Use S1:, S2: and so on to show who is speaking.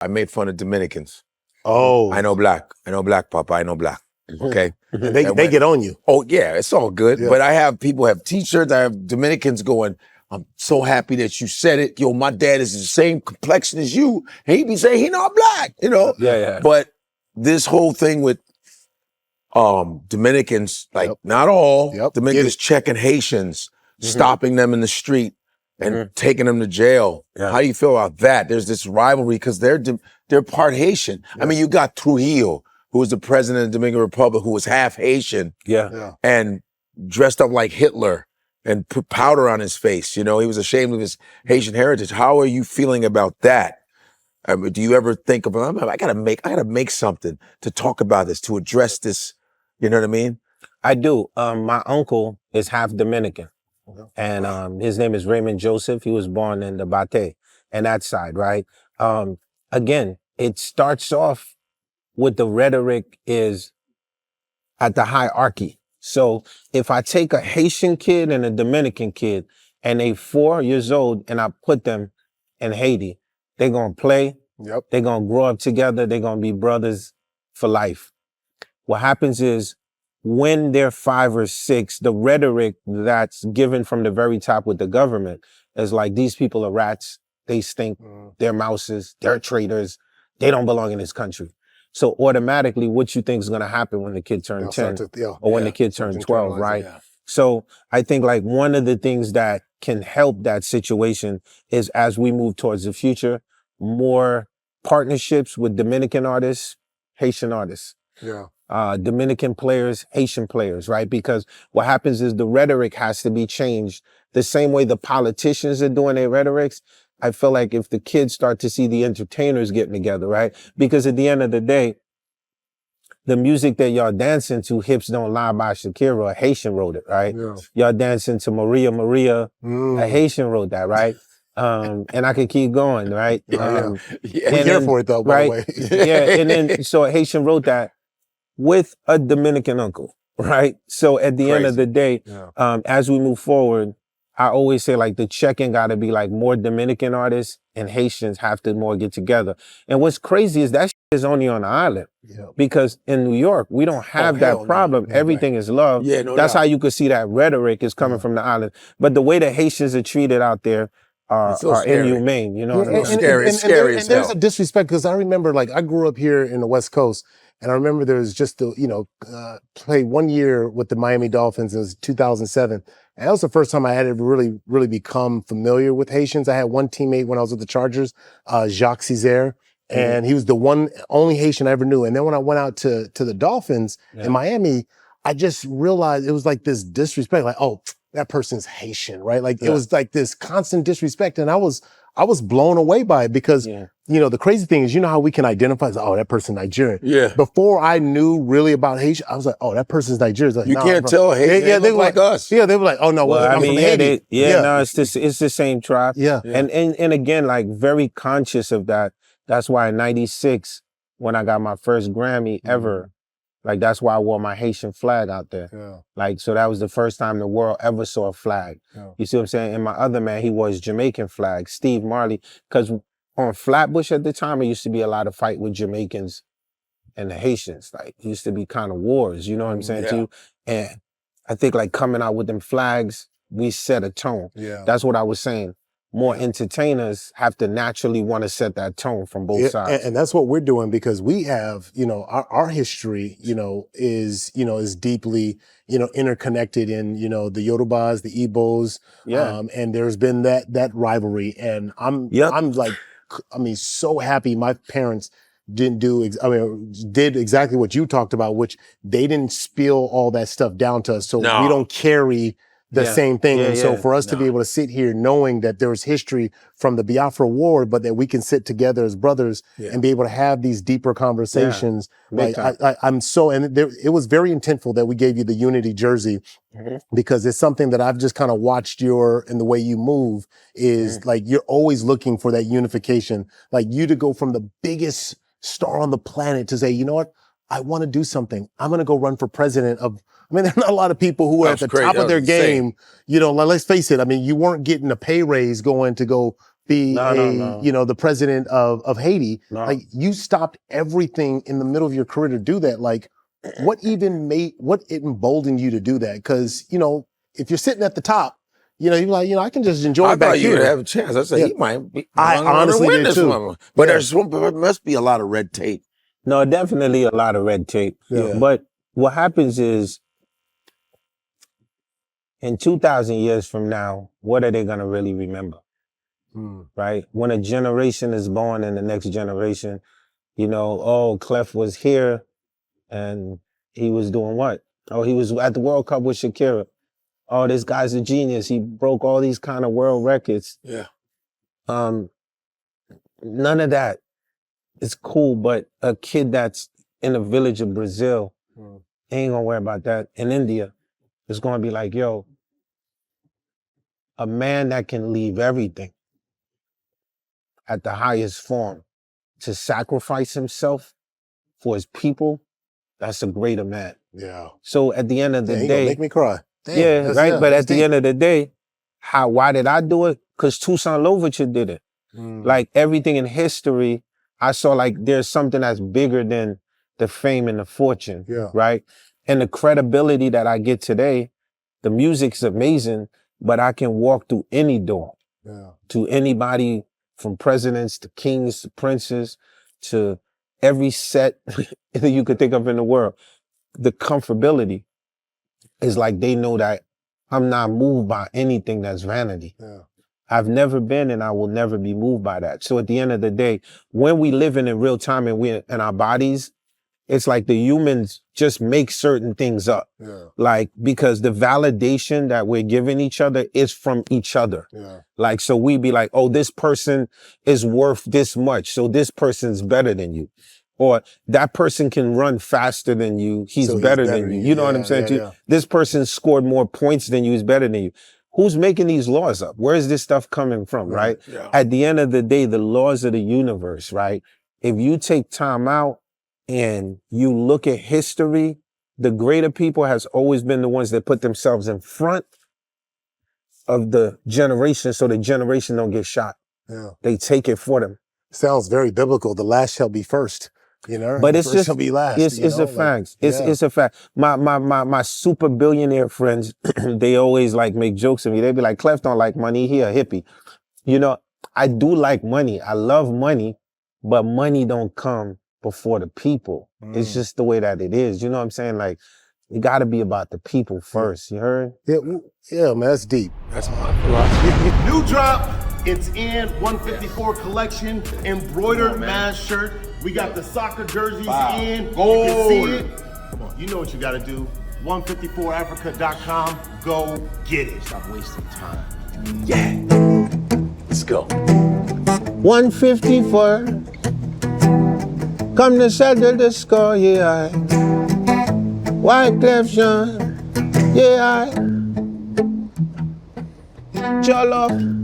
S1: I made fun of Dominicans.
S2: Oh.
S1: I know black, Papa, I know black. Okay?
S2: And they get on you.
S1: Oh, yeah, it's all good.
S2: Yeah.
S1: But I have people have t-shirts, I have Dominicans going, I'm so happy that you said it. Yo, my dad is the same complexion as you. And he be saying he not black, you know?
S3: Yeah.
S1: But this whole thing with Dominicans, like not all, Dominicans checking Haitians, stopping them in the street and taking them to jail.
S3: Yeah.
S1: How do you feel about that? There's this rivalry because they're part Haitian. I mean, you got Trujillo, who was the president of the Dominican Republic, who was half Haitian and dressed up like Hitler and put powder on his face. You know, he was ashamed of his Haitian heritage. How are you feeling about that? I mean, do you ever think of, I gotta make something to talk about this, to address this? You know what I mean?
S3: I do. My uncle is half Dominican, and his name is Raymond Joseph. He was born in the Bate and that side, right? Again, it starts off with the rhetoric is at the hierarchy. So if I take a Haitian kid and a Dominican kid and they 4 years old and I put them in Haiti, they're going to play. They're going to grow up together. They're going to be brothers for life. What happens is when they're 5 or 6, the rhetoric that's given from the very top with the government is like, these people are rats. They stink. They're mouses. They're traitors. They don't belong in this country. So automatically, what you think is going to happen when the kid turns 10 or when the kid turns 12, right? So I think like one of the things that can help that situation is as we move towards the future, more partnerships with Dominican artists, Haitian artists. Dominican players, Haitian players, right? Because what happens is the rhetoric has to be changed. The same way the politicians are doing their rhetorics, I feel like if the kids start to see the entertainers getting together, right? Because at the end of the day, the music that y'all dancing to, Hips Don't Lie by Shakira, a Haitian wrote it, right? Y'all dancing to Maria Maria, a Haitian wrote that, right? And I could keep going, right?
S2: We're here for it though, by the way.
S3: And then so a Haitian wrote that with a Dominican uncle, right? So at the end of the day, as we move forward, I always say like the check-in got to be like more Dominican artists and Haitians have to more get together. And what's crazy is that shit is only on the island because in New York, we don't have that problem. Everything is love. That's how you could see that rhetoric is coming from the island. But the way the Haitians are treated out there are inhumane, you know what I mean?
S1: It's scary as hell.
S2: There's a disrespect because I remember like I grew up here in the West Coast and I remember there was just played 1 year with the Miami Dolphins. It was 2007. And that was the first time I had to really become familiar with Haitians. I had one teammate when I was with the Chargers, Jacques Césaire, and he was the only Haitian I ever knew. And then when I went out to the Dolphins in Miami, I just realized it was like this disrespect, like, oh, that person's Haitian, right? Like it was like this constant disrespect. And I was blown away by it because, the crazy thing is, you know how we can identify as, oh, that person's Nigerian. Before I knew really about Haitian, I was like, oh, that person's Nigerian. Like,
S1: you can't tell Haitian. They look like us.
S2: Yeah, they were like, oh no, I'm from Haiti.
S3: No, it's the same tribe. And again, like very conscious of that. That's why in '96, when I got my first Grammy ever, like that's why I wore my Haitian flag out there. Like, so that was the first time the world ever saw a flag. You see what I'm saying? And my other man, he wore his Jamaican flag, Steve Marley, because on Flatbush at the time, it used to be a lot of fight with Jamaicans and the Haitians. Like, it used to be kind of wars, you know what I'm saying to you? And I think like coming out with them flags, we set a tone. That's what I was saying. More entertainers have to naturally want to set that tone from both sides.
S2: And that's what we're doing because we have, our history, is deeply, interconnected in, the Yorubas, the Igbos. And there's been that rivalry. And I'm like, so happy my parents did exactly what you talked about, which they didn't spill all that stuff down to us. So we don't carry the same thing. And so for us to be able to sit here knowing that there was history from the Biafra War, but that we can sit together as brothers and be able to have these deeper conversations. Like it was very intentful that we gave you the Unity jersey because it's something that I've just kind of watched in the way you move is like, you're always looking for that unification, like you to go from the biggest star on the planet to say, you know what? I want to do something. I'm going to go run for president of, there are not a lot of people who are at the top of their game. Let's face it. You weren't getting a pay raise going to go be
S3: No.
S2: you know, the president of Haiti.
S3: No.
S2: Like, you stopped everything in the middle of your career to do that. Like, what emboldened you to do that? Because, you know, if you're sitting at the top, you know, you're like, you know, I can just enjoy it back here.
S1: I thought you would have a chance. I said, he might be.
S2: I honestly
S1: win
S2: did
S1: this
S2: too.
S1: one. But there must be a lot of red tape.
S3: No, definitely a lot of red tape.
S2: Yeah.
S3: But what happens is, in 2,000 years from now, what are they going to really remember? Right? When a generation is born and the next generation, you know, oh, Clef was here and he was doing what? Oh, he was at the World Cup with Shakira. Oh, this guy's a genius. He broke all these kind of world records.
S1: Yeah.
S3: None of that is cool, but a kid that's in a village of Brazil ain't gonna worry about that. In India, it's gonna be like, yo, a man that can leave everything at the highest form to sacrifice himself for his people, that's a greater man.
S2: Yeah.
S3: So at the end of the
S2: He
S3: day,
S2: gonna make me cry. Damn,
S3: right. But at the end of the day, why did I do it? Because Toussaint Louverture did it. Like everything in history, I saw like there's something that's bigger than the fame and the fortune.
S2: Yeah.
S3: Right. And the credibility that I get today, the music's amazing, but I can walk through any door.
S2: Yeah.
S3: To anybody, from presidents to kings to princes to every set that you could think of in the world. The comfortability is like they know that I'm not moved by anything that's vanity.
S2: Yeah.
S3: I've never been and I will never be moved by that. So at the end of the day, when we live in real time and we're in our bodies, it's like the humans just make certain things up.
S2: Yeah.
S3: Like, because the validation that we're giving each other is from each other.
S2: Yeah.
S3: Like, so we be like, oh, this person is worth this much, so this person's better than you. Or that person can run faster than you, he's better than you. You know what I'm saying?
S2: Yeah.
S3: This person scored more points than you, he's better than you. Who's making these laws up? Where is this stuff coming from, right?
S1: Yeah.
S3: At the end of the day, the laws of the universe, right? If you take time out and you look at history, the greater people has always been the ones that put themselves in front of the generation so the generation don't get shot.
S2: Yeah.
S3: They take it for them.
S2: Sounds very biblical. The last shall be first. You know,
S3: but it's
S2: first
S3: just
S2: shall be last.
S3: It's a fact. It's a fact. My super billionaire friends, they always like make jokes of me. They be like, Clef don't like money. He a hippie. You know, I do like money. I love money, but money don't come before the people. It's just the way that it is. You know what I'm saying? Like, you got to be about the people first. You heard?
S2: Yeah, man, that's deep.
S1: That's my philosophy.
S4: New drop. It's in 154 collection, embroidered mask shirt. We got the soccer jerseys in.
S1: Gold.
S4: You can see it. Come on, you know what you got to do. 154africa.com. Go get it.
S1: Stop wasting time. Yeah. Let's go.
S3: 154. Come to settle the score, yeah. Wyclef Jean, yeah. Jollof.